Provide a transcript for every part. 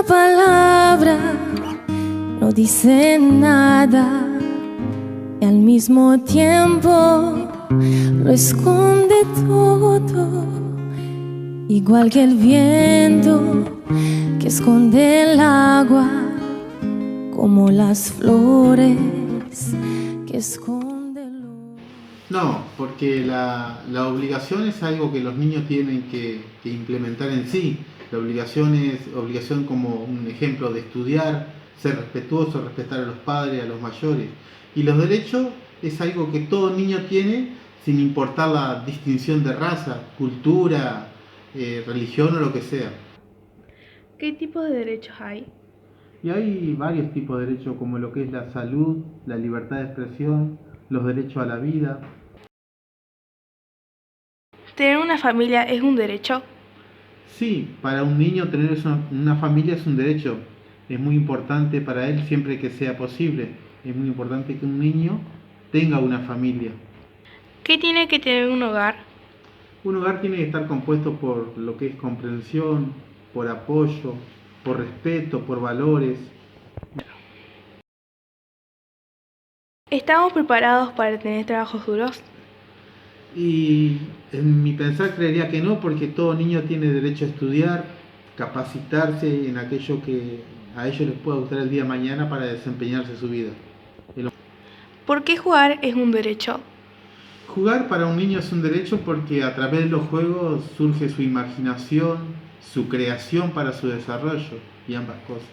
Una palabra no dice nada y al mismo tiempo lo esconde todo, igual que el viento que esconde el agua, como las flores que esconden los... No, porque la obligación es algo que los niños tienen que implementar en sí. La obligación es obligación como un ejemplo de estudiar, ser respetuoso, respetar a los padres, a los mayores. Y los derechos es algo que todo niño tiene sin importar la distinción de raza, cultura, religión o lo que sea. ¿Qué tipo de derechos hay? Y hay varios tipos de derechos como lo que es la salud, la libertad de expresión, los derechos a la vida. ¿Tener una familia es un derecho? Sí, para un niño tener una familia es un derecho. Es muy importante para él siempre que sea posible. Es muy importante que un niño tenga una familia. ¿Qué tiene que tener un hogar? Un hogar tiene que estar compuesto por lo que es comprensión, por apoyo, por respeto, por valores. ¿Estamos preparados para tener trabajos duros? Y en mi pensar creería que no, porque todo niño tiene derecho a estudiar, capacitarse en aquello que a ellos les pueda gustar el día de mañana para desempeñarse su vida. ¿Por qué jugar es un derecho? Jugar para un niño es un derecho porque a través de los juegos surge su imaginación, su creación para su desarrollo y ambas cosas.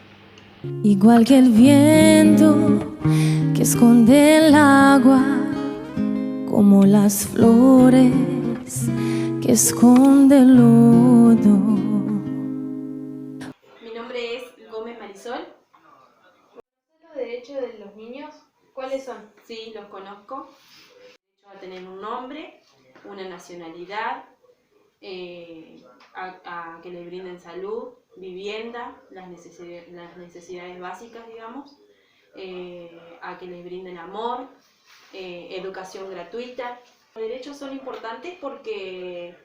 Igual que el viento que esconde el agua, como las flores que esconde el lodo. Mi nombre es Gómez Marisol. ¿Los derechos de los niños cuáles son? Sí, los conozco. Derecho a tener un nombre, una nacionalidad, a que le brinden salud, vivienda, las necesidades básicas, digamos, a que les brinden amor, educación gratuita. Los derechos son importantes porque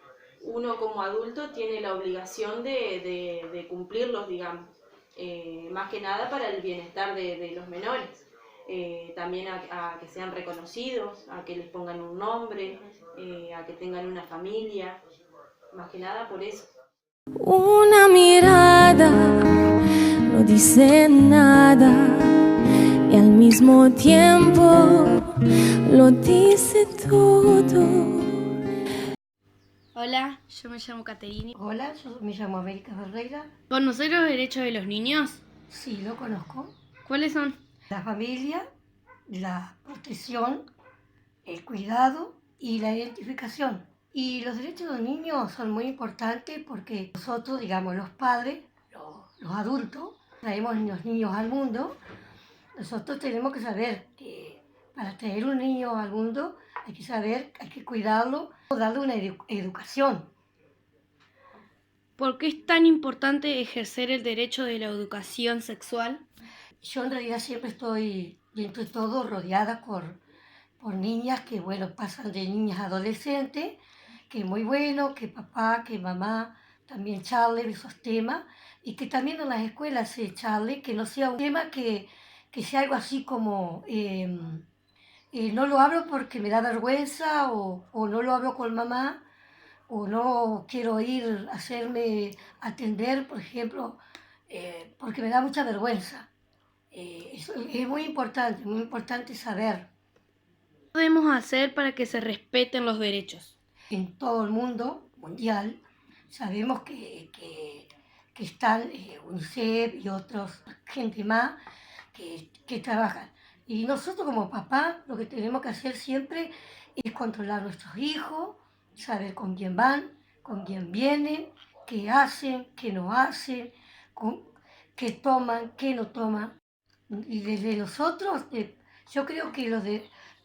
uno como adulto tiene la obligación de cumplirlos, digamos, más que nada para el bienestar de los menores. También a que sean reconocidos, a que les pongan un nombre, a que tengan una familia, más que nada por eso. Una mirada no dice nada y al mismo tiempo lo dice todo. Hola, yo me llamo Caterine. Hola, yo me llamo América Ferreira. ¿Conocer los derechos de los niños? Sí, lo conozco. ¿Cuáles son? La familia, la protección, el cuidado y la identificación. Y los derechos de los niños son muy importantes porque nosotros, digamos, los padres, los adultos, traemos los niños al mundo. Nosotros tenemos que saber que para traer un niño al mundo hay que saber, hay que cuidarlo, darle una educación. ¿Por qué es tan importante ejercer el derecho de la educación sexual? Yo en realidad siempre estoy, dentro de todo, rodeada por niñas que, bueno, pasan de niñas a adolescentes, que es muy bueno, que papá, que mamá también charlen de esos temas y que también en las escuelas se charle, que no sea un tema que sea algo así como no lo hablo porque me da vergüenza o no lo hablo con mamá o no quiero ir a hacerme atender, por ejemplo, porque me da mucha vergüenza. Eso es muy importante saber. ¿Qué podemos hacer para que se respeten los derechos? En todo el mundo mundial sabemos que están UNICEF y otros, gente más que trabajan. Y nosotros como papá lo que tenemos que hacer siempre es controlar a nuestros hijos, saber con quién van, con quién vienen, qué hacen, qué no hacen, qué toman, qué no toman. Y desde nosotros, yo creo que los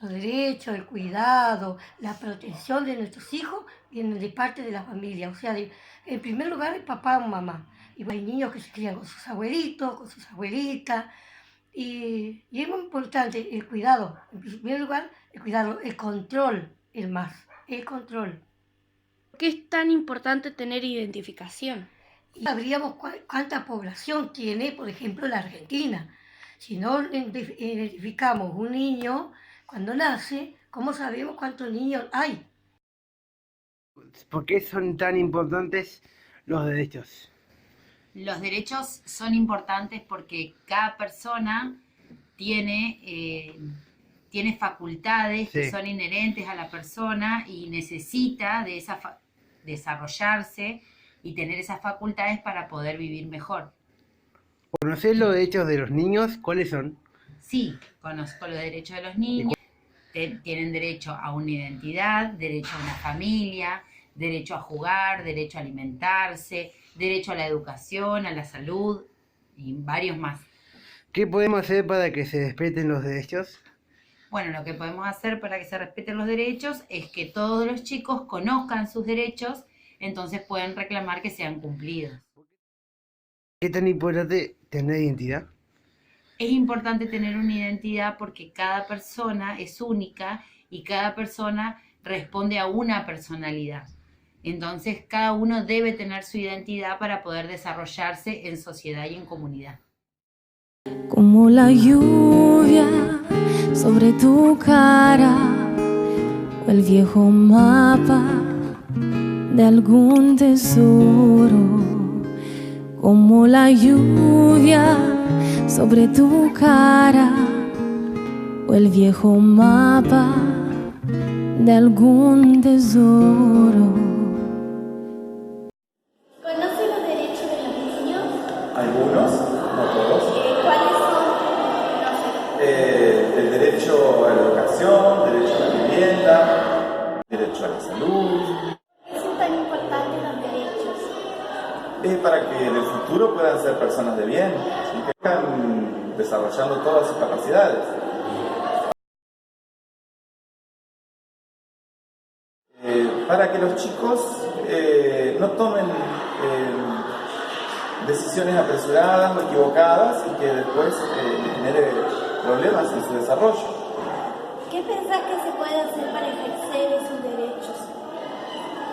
derechos, el cuidado, la protección de nuestros hijos vienen de parte de la familia. O sea, en primer lugar, el papá o mamá. Y hay niños que se crían con sus abuelitos, con sus abuelitas. Y es muy importante el cuidado. En primer lugar, el cuidado, el control, el control. ¿Por qué es tan importante tener identificación? y sabríamos cuánta población tiene, por ejemplo, la Argentina. Si no identificamos un niño cuando nace, ¿cómo sabemos cuántos niños hay? ¿Por qué son tan importantes los derechos? Los derechos son importantes porque cada persona tiene facultades que son inherentes a la persona y necesita de desarrollarse y tener esas facultades para poder vivir mejor. ¿Conocés los derechos de los niños? ¿Cuáles son? Sí, conozco los derechos de los niños. Tienen derecho a una identidad, derecho a una familia, derecho a jugar, derecho a alimentarse, derecho a la educación, a la salud y varios más. ¿Qué podemos hacer para que se respeten los derechos? Bueno, lo que podemos hacer para que se respeten los derechos es que todos los chicos conozcan sus derechos, entonces pueden reclamar que sean cumplidos. ¿Qué tan importante tener identidad? Es importante tener una identidad porque cada persona es única y cada persona responde a una personalidad. Entonces, cada uno debe tener su identidad para poder desarrollarse en sociedad y en comunidad. Como la lluvia sobre tu cara o el viejo mapa de algún tesoro. Como la lluvia sobre tu cara o el viejo mapa de algún tesoro. ¿Conoce los derechos de los niños? Algunos, no todos. ¿Cuáles son? El derecho a la educación, derecho a la vivienda, derecho a la salud. ¿Qué son tan importantes los derechos? Para que en el futuro puedan ser personas de bien y que están desarrollando todas sus capacidades. Para que los chicos no tomen decisiones apresuradas o equivocadas y que después genere problemas en su desarrollo. ¿Qué pensás que se puede hacer para ejercer esos derechos?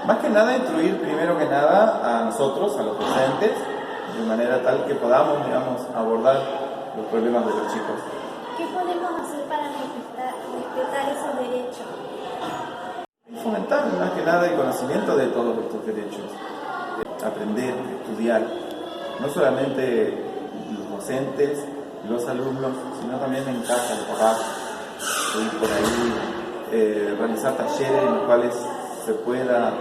Más que nada, instruir primero que nada a nosotros, a los docentes, de manera tal que podamos, digamos, abordar los problemas de los chicos. ¿Qué podemos hacer para respetar esos derechos? Fomentar más que nada el conocimiento de todos estos derechos. Aprender, estudiar, no solamente los docentes, los alumnos, sino también en casa, los papás, ir por ahí, realizar talleres en los cuales se pueda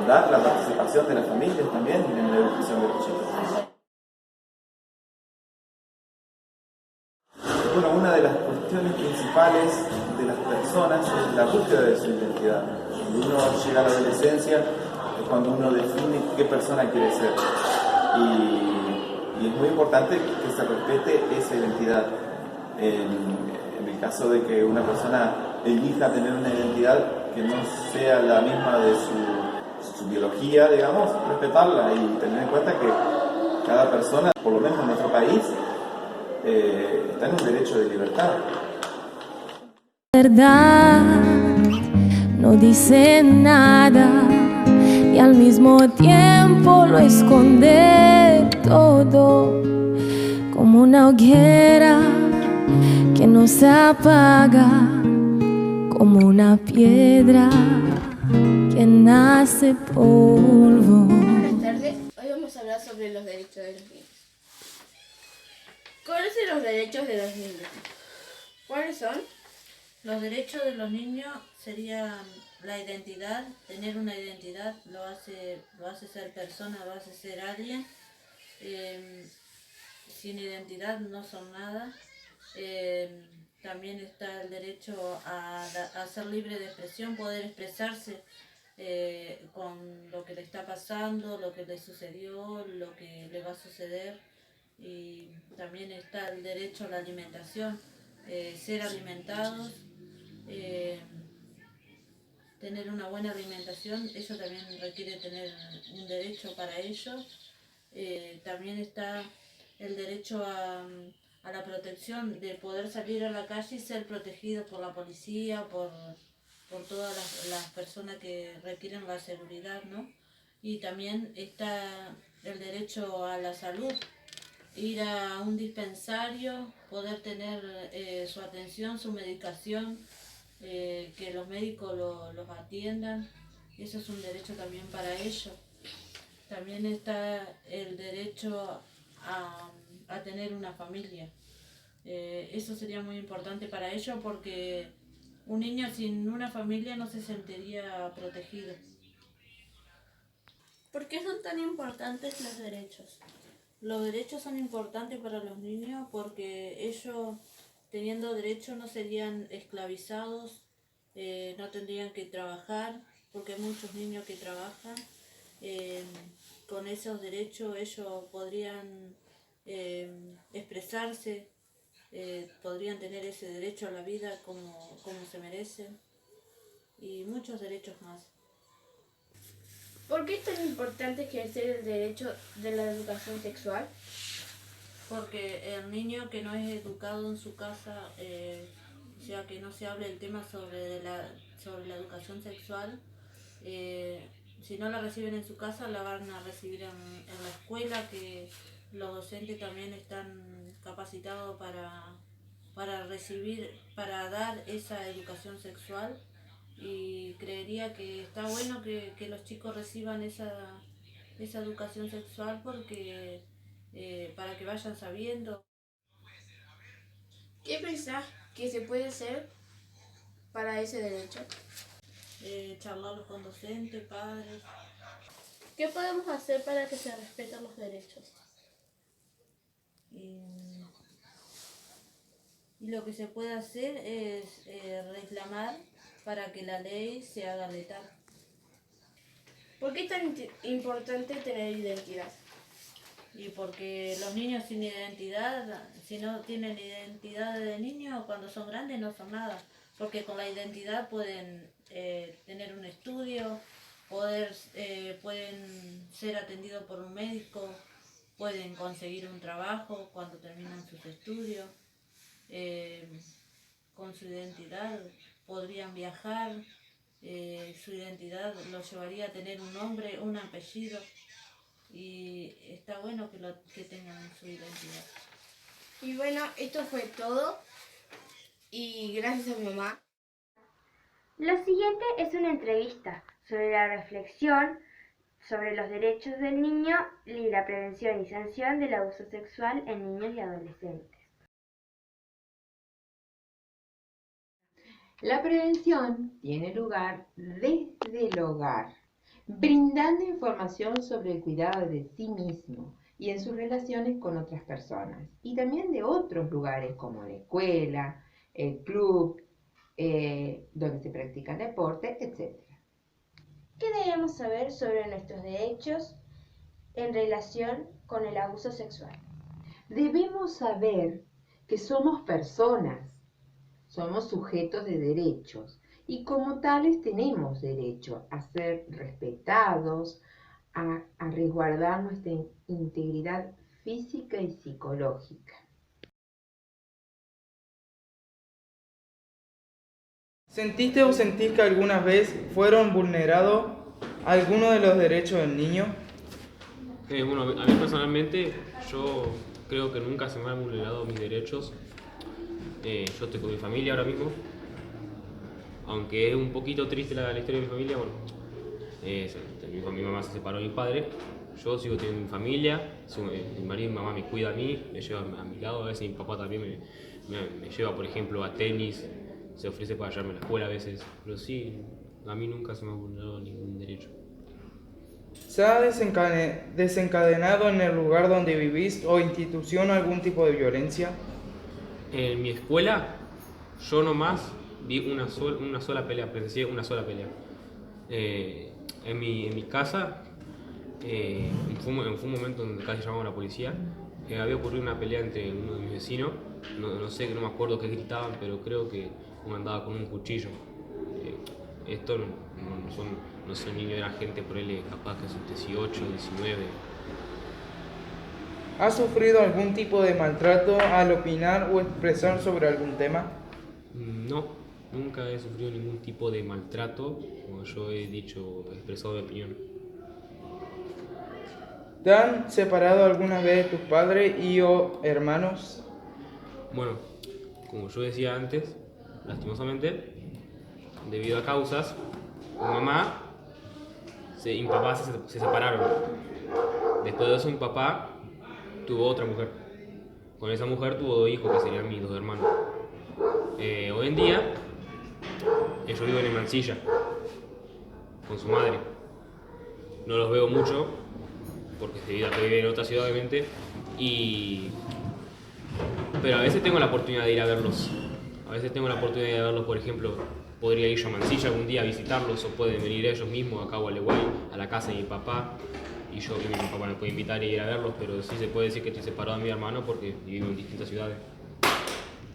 dar la participación de las familias también en la educación de los chicos. Bueno, una de las cuestiones principales de las personas es la búsqueda de su identidad. Cuando uno llega a la adolescencia es cuando uno define qué persona quiere ser. Y es muy importante que se respete esa identidad. En el caso de que una persona elija tener una identidad que no sea la misma de su biología, digamos, respetarla y tener en cuenta que cada persona, por lo menos en nuestro país, está en un derecho de libertad. Verdad no dice nada y al mismo tiempo lo esconde todo, como una hoguera que no se apaga, como una piedra que nace polvo. Buenas tardes, hoy vamos a hablar sobre los derechos de los niños. ¿Conocen los derechos de los niños? ¿Cuáles son? Los derechos de los niños serían la identidad, tener una identidad, lo hace ser persona, lo hace ser alguien. Sin identidad no son nada. También está el derecho a ser libre de expresión, poder expresarse con lo que le está pasando, lo que le sucedió, lo que le va a suceder. Y también está el derecho a la alimentación, ser alimentados, tener una buena alimentación, eso también requiere tener un derecho para ello. También está el derecho a la protección, de poder salir a la calle y ser protegido por la policía, por todas las personas que requieren la seguridad, ¿no? Y también está el derecho a la salud, ir a un dispensario, poder tener su atención, su medicación, que los médicos los atiendan. Eso es un derecho también para ellos. También está el derecho a tener una familia. Eso sería muy importante para ellos porque un niño sin una familia no se sentiría protegido. ¿Por qué son tan importantes los derechos? Los derechos son importantes para los niños porque ellos, teniendo derechos, no serían esclavizados, no tendrían que trabajar, porque hay muchos niños que trabajan. Con esos derechos ellos podrían expresarse, podrían tener ese derecho a la vida como se merecen, y muchos derechos más. ¿Por qué es tan importante ejercer el derecho de la educación sexual? Porque el niño que no es educado en su casa, ya que no se hable el tema sobre la educación sexual, si no la reciben en su casa, la van a recibir en la escuela, que los docentes también están capacitados para recibir, para dar esa educación sexual. Y creería que está bueno que los chicos reciban esa educación sexual porque para que vayan sabiendo. ¿Qué pensás que se puede hacer para ese derecho? Charlarlo con docentes, padres. ¿Qué podemos hacer para que se respeten los derechos? Y lo que se puede hacer es reclamar para que la ley se haga letal. ¿Por qué es tan importante tener identidad? Y porque los niños sin identidad, si no tienen identidad de niño, cuando son grandes no son nada. Porque con la identidad pueden tener un estudio, pueden ser atendidos por un médico, pueden conseguir un trabajo cuando terminan sus estudios. Con su identidad podrían viajar, su identidad los llevaría a tener un nombre, un apellido, y está bueno que tengan su identidad. Y bueno, esto fue todo, y gracias a mi mamá. Lo siguiente es una entrevista sobre la reflexión sobre los derechos del niño y la prevención y sanción del abuso sexual en niños y adolescentes. La prevención tiene lugar desde el hogar, brindando información sobre el cuidado de sí mismo y en sus relaciones con otras personas, y también de otros lugares como la escuela, el club, donde se practican deporte, etc. ¿Qué debemos saber sobre nuestros derechos en relación con el abuso sexual? Debemos saber que somos personas, somos sujetos de derechos y como tales tenemos derecho a ser respetados, a resguardar nuestra integridad física y psicológica. ¿Sentiste o sentís que alguna vez fueron vulnerados algunos de los derechos del niño? Bueno, a mí personalmente, yo creo que nunca se me han vulnerado mis derechos. Yo estoy con mi familia ahora mismo, aunque es un poquito triste la historia de mi familia. Bueno, mi mamá se separó de mi padre, yo sigo teniendo mi familia, mi marido y mi mamá me cuidan a mí, me llevan a mi lado, a veces mi papá también me lleva, por ejemplo, a tenis, se ofrece para llevarme a la escuela a veces, pero sí, a mí nunca se me ha vulnerado ningún derecho. ¿Se ha desencadenado en el lugar donde vivís o institución algún tipo de violencia? En mi escuela, yo nomás vi una sola pelea, presencié una sola pelea. En mi casa, fue un momento donde casi llamamos a la policía. Había ocurrido una pelea entre uno de mis vecinos, no me acuerdo qué gritaban, pero creo que uno andaba con un cuchillo. Esto no son niños, eran gente por él capaz que son 18, 19. ¿Has sufrido algún tipo de maltrato al opinar o expresar sobre algún tema? No, nunca he sufrido ningún tipo de maltrato, como yo he expresado mi opinión. ¿Te han separado alguna vez tus padres y o hermanos? Bueno, como yo decía antes, lastimosamente, debido a causas, mi mamá y mi papá se separaron. Después de eso mi papá tuvo otra mujer. Con esa mujer tuvo 2 hijos, que serían mis 2 hermanos. Hoy en día, ellos viven en Mansilla, con su madre. No los veo mucho, porque debido a que viven en otra ciudad, obviamente, pero a veces tengo la oportunidad de ir a verlos. Por ejemplo, podría ir yo a Mansilla algún día a visitarlos, o pueden venir ellos mismos acá a Gualeguay, a la casa de mi papá, y yo que mi papá me puede invitar a ir a verlos, pero sí se puede decir que estoy separado de mi hermano porque vivimos en distintas ciudades.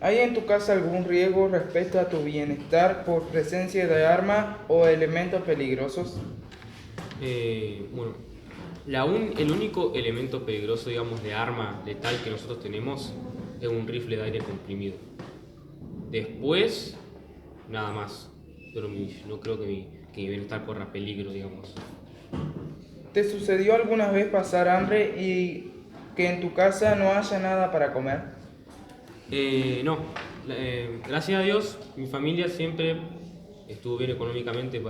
¿Hay en tu casa algún riesgo respecto a tu bienestar por presencia de armas o elementos peligrosos? Bueno, el único elemento peligroso, digamos, de arma letal que nosotros tenemos es un rifle de aire comprimido. Después, nada más. Pero no creo que mi bienestar corra peligro, digamos. ¿Te sucedió alguna vez pasar hambre y que en tu casa no haya nada para comer? No. Gracias a Dios, mi familia siempre estuvo bien económicamente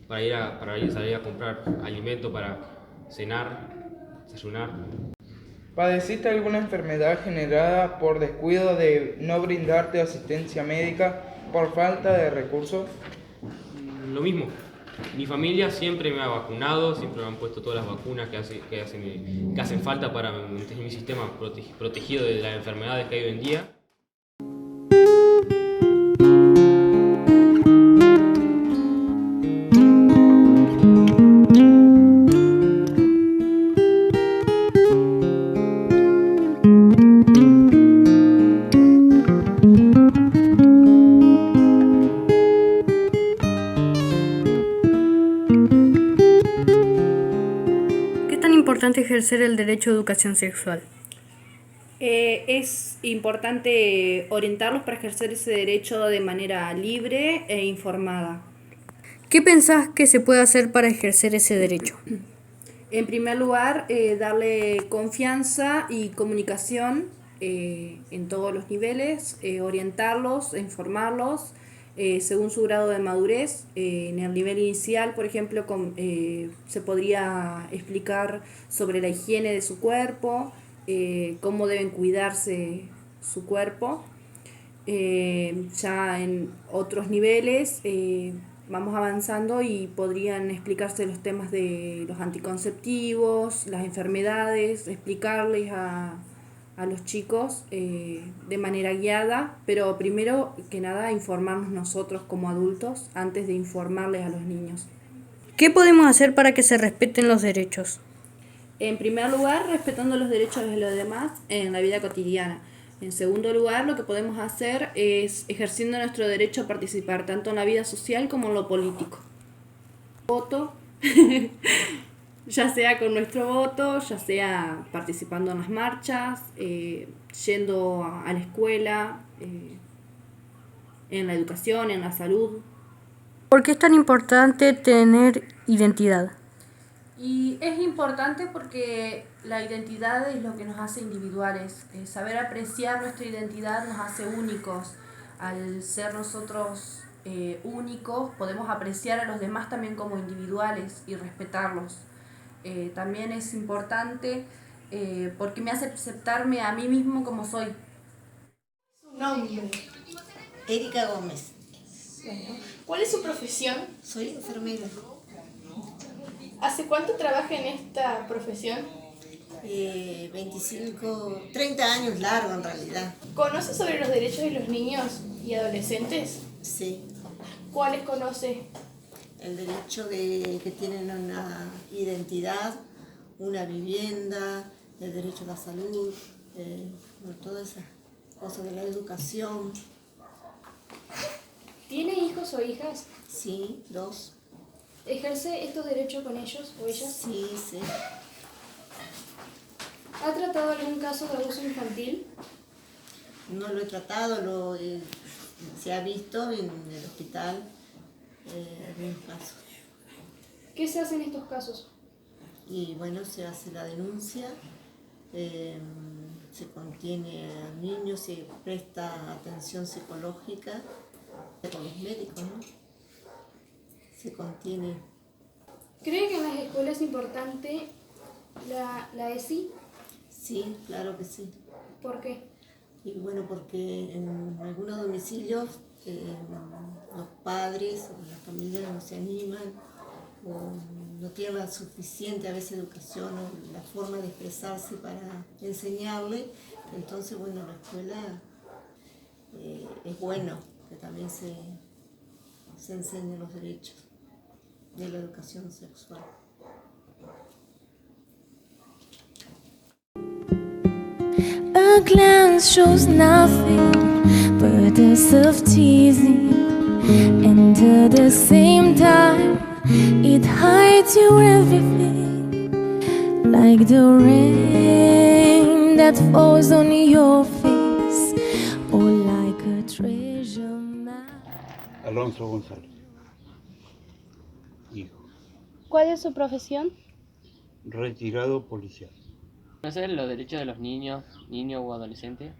para ir a salir a comprar alimento, para cenar, desayunar. ¿Padeciste alguna enfermedad generada por descuido de no brindarte asistencia médica por falta de recursos? Lo mismo. Mi familia siempre me ha vacunado, siempre me han puesto todas las vacunas que hacen falta para mantener mi sistema protegido de las enfermedades que hay hoy en día. Importante ejercer el derecho a educación sexual. Es importante orientarlos para ejercer ese derecho de manera libre e informada. ¿Qué pensás que se puede hacer para ejercer ese derecho? En primer lugar, darle confianza y comunicación en todos los niveles, orientarlos, informarlos según su grado de madurez. En el nivel inicial, por ejemplo, se podría explicar sobre la higiene de su cuerpo, cómo deben cuidarse su cuerpo. Ya en otros niveles vamos avanzando y podrían explicarse los temas de los anticonceptivos, las enfermedades, explicarles a los chicos de manera guiada, pero primero que nada informarnos nosotros como adultos antes de informarles a los niños. ¿Qué podemos hacer para que se respeten los derechos? En primer lugar, respetando los derechos de los demás en la vida cotidiana. En segundo lugar, lo que podemos hacer es ejerciendo nuestro derecho a participar tanto en la vida social como en lo político. Voto, ya sea con nuestro voto, ya sea participando en las marchas, yendo a la escuela, en la educación, en la salud. ¿Por qué es tan importante tener identidad? Y es importante porque la identidad es lo que nos hace individuales. Saber apreciar nuestra identidad nos hace únicos. Al ser nosotros únicos, podemos apreciar a los demás también como individuales y respetarlos. También es importante porque me hace aceptarme a mí mismo como soy. Su nombre. Erika Gómez. Bueno, ¿cuál es su profesión? Soy enfermera. ¿Hace cuánto trabaja en esta profesión? 30 años largo en realidad. ¿Conoce sobre los derechos de los niños y adolescentes? Sí. ¿Cuáles conoce? El derecho de que tienen una identidad, una vivienda, el derecho a la salud, todas esas cosas de la educación. ¿Tiene hijos o hijas? Sí, 2. ¿Ejerce estos derechos con ellos o ellas? Sí, sí. ¿Ha tratado algún caso de abuso infantil? No lo he tratado, se ha visto en el hospital algunos casos. ¿Qué se hace en estos casos? y bueno, se hace la denuncia, se contiene al niño, se presta atención psicológica con los médicos, ¿no? Se contiene. ¿Cree que en las escuelas es importante la ESI? Sí, claro que sí. ¿Por qué? Y bueno, porque en algunos domicilios los padres o las familias no se animan o no tienen la suficiente a veces educación o la forma de expresarse para enseñarle. Entonces, bueno, la escuela es bueno que también se enseñen los derechos de la educación sexual. A glance shows nothing but a soft teasing, and at the same time it hides your everything, like the rain that falls on your face, or like a treasure map. Alonso González, hijo, ¿Cuál es su profesión? retirado policial. ¿Conoces los derechos de los niños o adolescentes?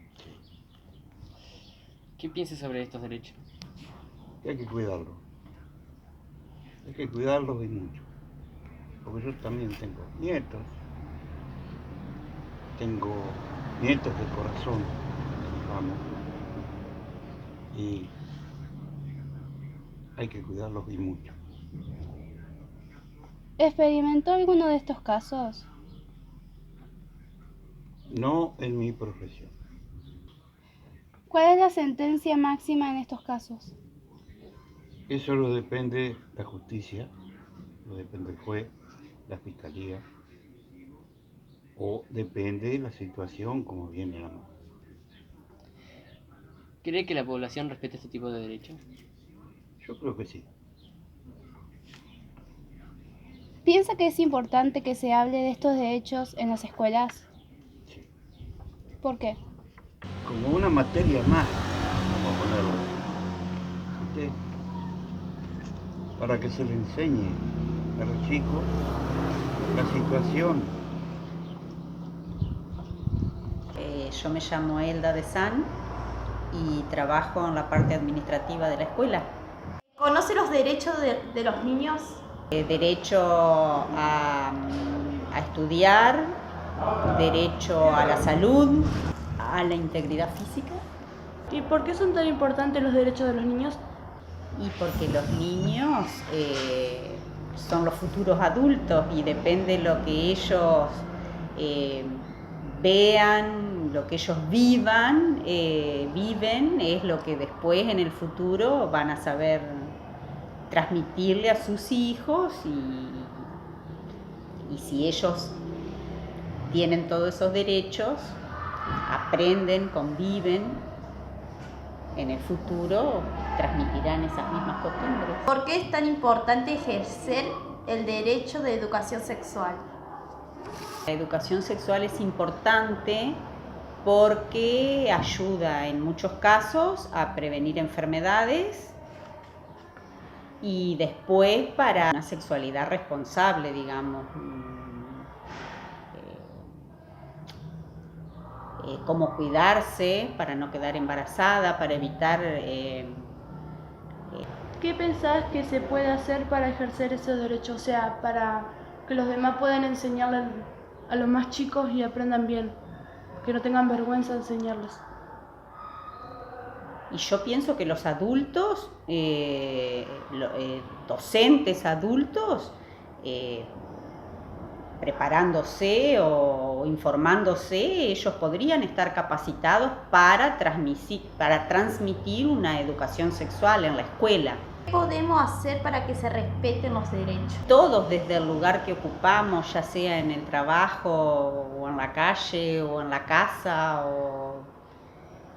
¿Qué piensas sobre estos derechos? Que hay que cuidarlos. Hay que cuidarlos y mucho. Porque yo también tengo nietos. Tengo nietos de corazón, vamos. Y hay que cuidarlos y mucho. ¿Experimentó alguno de estos casos? No en mi profesión. ¿Cuál es la sentencia máxima en estos casos? Eso lo depende la justicia, lo depende el juez, la fiscalía, o depende la situación como viene la mano. ¿Cree que la población respete este tipo de derechos? Yo creo que sí. ¿Piensa que es importante que se hable de estos derechos en las escuelas? Sí. ¿Por qué? Como una materia más, vamos a ponerlo. ¿Viste? Para que se le enseñe a los chicos la situación. Yo me llamo Elda de San y trabajo en la parte administrativa de la escuela. ¿Conoce los derechos de los niños? Derecho a estudiar, derecho a la salud, a la integridad física. ¿Y por qué son tan importantes los derechos de los niños? Y porque los niños son los futuros adultos y depende de lo que ellos vean, lo que ellos viven, es lo que después en el futuro van a saber transmitirle a sus hijos y si ellos tienen todos esos derechos, aprenden, conviven, en el futuro transmitirán esas mismas costumbres. ¿Por qué es tan importante ejercer el derecho de educación sexual? La educación sexual es importante porque ayuda en muchos casos a prevenir enfermedades y después para una sexualidad responsable, digamos. Cómo cuidarse para no quedar embarazada, para evitar... ¿Qué pensás que se puede hacer para ejercer ese derecho? O sea, para que los demás puedan enseñarle a los más chicos y aprendan bien, que no tengan vergüenza de enseñarles. Y yo pienso que los adultos, docentes adultos, preparándose o informándose, ellos podrían estar capacitados para transmitir una educación sexual en la escuela. ¿Qué podemos hacer para que se respeten los derechos? Todos desde el lugar que ocupamos, ya sea en el trabajo o en la calle o en la casa o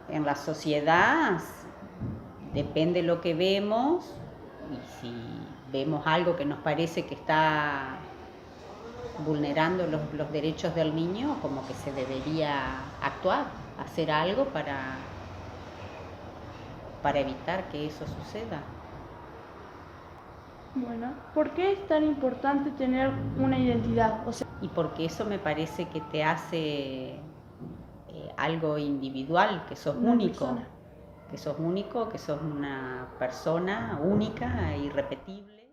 en la sociedad, depende de lo que vemos y si vemos algo que nos parece que está vulnerando los derechos del niño, como que se debería actuar, hacer algo para evitar que eso suceda. Bueno, ¿por qué es tan importante tener una identidad? O sea, Y porque eso me parece que te hace algo individual, que sos único, que sos una persona única e irrepetible.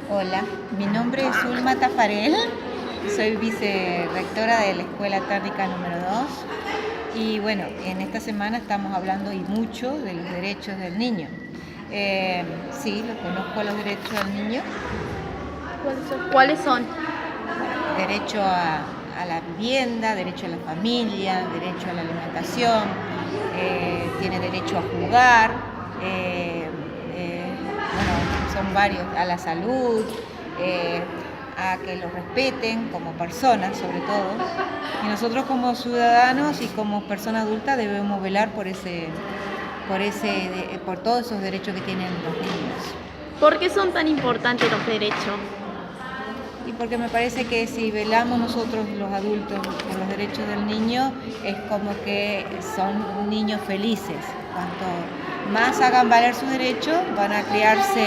Hola, mi nombre es Ulma Tafarel, soy vicerrectora de la Escuela Técnica número 2 y bueno, en esta semana estamos hablando y mucho de los derechos del niño. Sí, lo conozco a los derechos del niño. ¿Cuáles son? Derecho a la vivienda, derecho a la familia, derecho a la alimentación, tiene derecho a jugar, bueno, son varios, a la salud, a que los respeten como personas sobre todo. Y nosotros como ciudadanos y como personas adultas debemos velar por todos esos derechos que tienen los niños. ¿Por qué son tan importantes los derechos? Y porque me parece que si velamos nosotros los adultos por los derechos del niño, es como que son niños felices. Cuanto más hagan valer sus derechos, van a criarse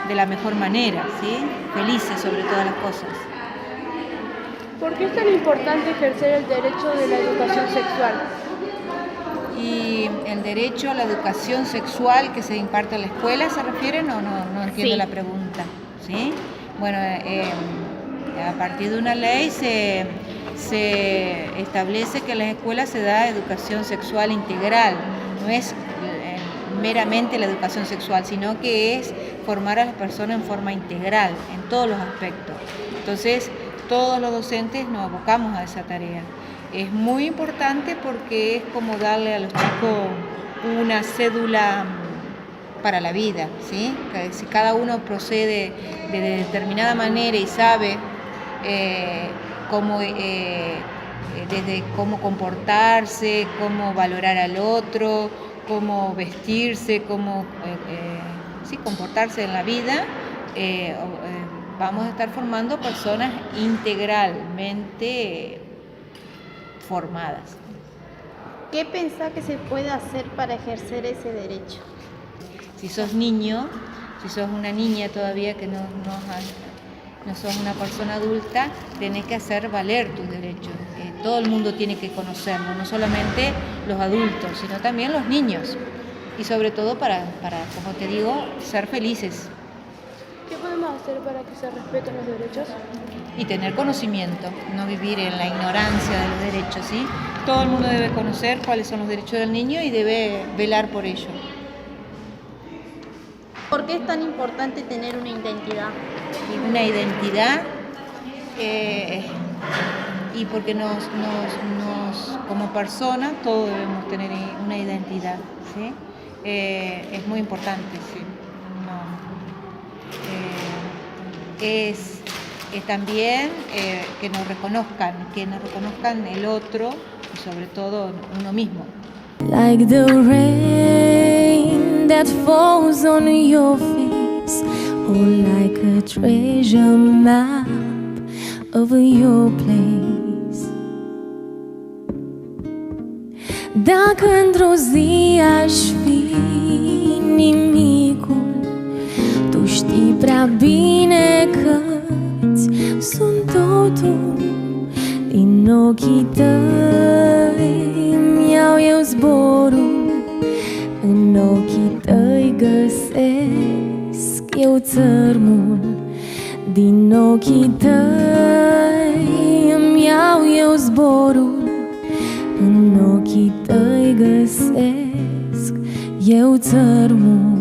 de la mejor manera, ¿sí? Felices sobre todas las cosas. ¿Por qué es tan importante ejercer el derecho de la educación sexual? Y el derecho a la educación sexual que se imparte en la escuela, ¿se refieren o no entiendo la pregunta? ¿Sí? Bueno, a partir de una ley se establece que en las escuelas se da educación sexual integral, no es meramente la educación sexual, sino que es formar a las personas en forma integral, en todos los aspectos. Entonces, todos los docentes nos abocamos a esa tarea. Es muy importante porque es como darle a los chicos una cédula para la vida, ¿sí? Si cada uno procede de determinada manera y sabe desde cómo comportarse, cómo valorar al otro, cómo vestirse, cómo comportarse en la vida, vamos a estar formando personas integralmente formadas. ¿Qué pensás que se puede hacer para ejercer ese derecho? Si sos niño, si sos una niña todavía que no sos una persona adulta, tenés que hacer valer tus derechos. Todo el mundo tiene que conocerlo, no solamente los adultos, sino también los niños. Y sobre todo para, como te digo, ser felices. ¿Qué podemos hacer para que se respeten los derechos? Y tener conocimiento, no vivir en la ignorancia de los derechos, ¿sí? Todo el mundo debe conocer cuáles son los derechos del niño y debe velar por ello. ¿Por qué es tan importante tener una identidad? Una identidad y porque como personas todos debemos tener una identidad, ¿sí? Es muy importante, ¿sí? Es también que nos reconozcan el otro y sobre todo uno mismo. Like the rain that falls on your face, or like a treasure map of your place. Dacă într-o zi aș fi nimicul, tu știi prea bine că-ți sunt totul. Din ochii tăi îmi iau eu zborul, în ochii tăi găsesc eu țărmul. Din ochii tăi îmi iau eu zborul, în ochii tăi găsesc eu țărmul.